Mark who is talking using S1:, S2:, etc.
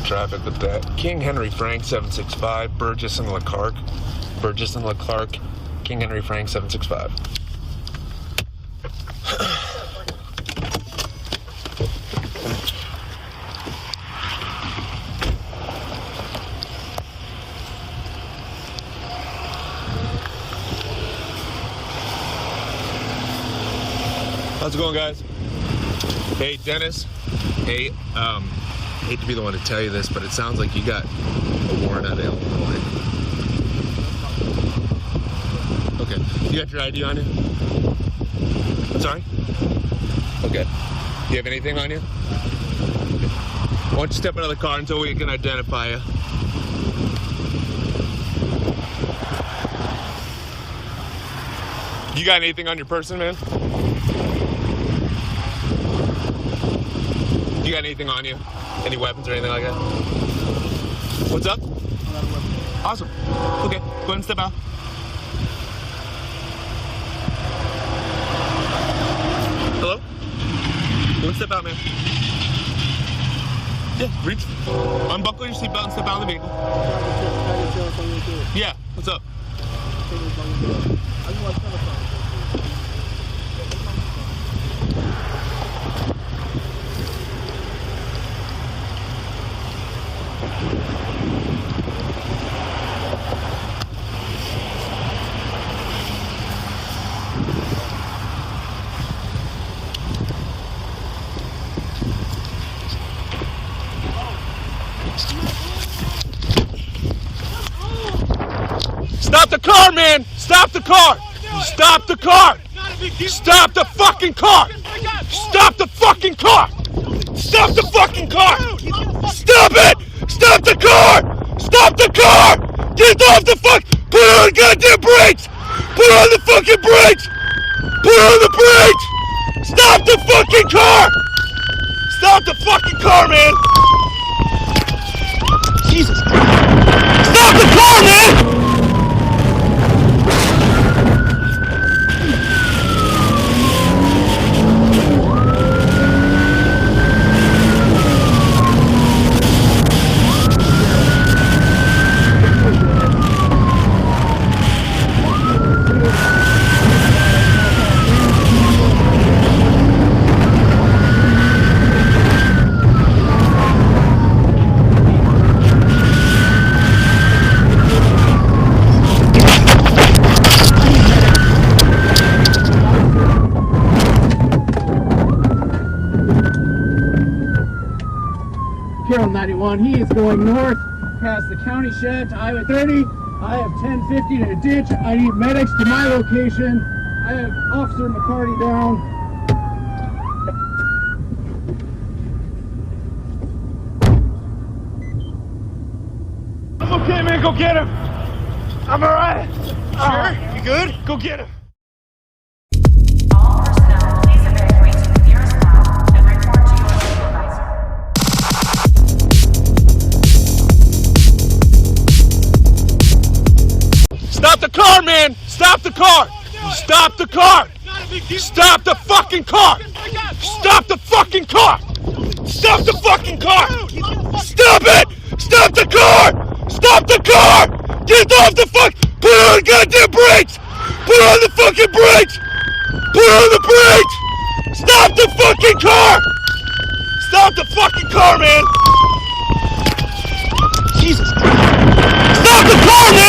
S1: traffic with that. King Henry Frank 765, Burgess and Leclerc. Burgess and Leclerc, King Henry Frank 765. How's it going, guys? Hey, Dennis. Hey, hate to be the one to tell you this, but it sounds like you got a warrant out of Illinois. Okay. You got your ID on you? Sorry? Okay. Do you have anything on you? Okay. Why don't you step out of the car until we can identify you? You got anything on your person, man? You got anything on you? Any weapons or anything like that? What's up? Awesome. Okay, go ahead and step out. Hello? Go ahead and step out, man. Yeah, reach. Unbuckle your seatbelt and step out of the vehicle. Yeah, what's up? Stop the car, man! Stop the car! Stop the car! Stop the fucking car! Stop the fucking car! Stop the fucking car! Stop it! Stop the car! Stop the car! Get off the fuck! Put on the goddamn brakes! Put on the fucking brakes! Put on the brakes! Stop the fucking car! Stop the fucking car, man! Jesus Christ! Stop the car, man!
S2: Carroll 91, he is going north past the county shed to Highway 30. I have 1050 to a ditch. I need medics to my location. I have Officer McCarty down.
S3: I'm okay, man. Go get him. I'm alright.
S2: Sure? You good?
S3: Go get him.
S4: All personnel, please evacuate to the nearest lab and report to your supervisor.
S1: Stop the car, man! Stop the car! Stop the car! Stop the fucking car! Stop the fucking car! Stop the fucking car! Stop it! Stop the car! Stop the car! Get off the fuck! Put on the goddamn brakes! Put on the fucking brakes! Put on the brakes! Stop the fucking car! Stop the fucking car, man! Jesus Christ! Stop the car, man!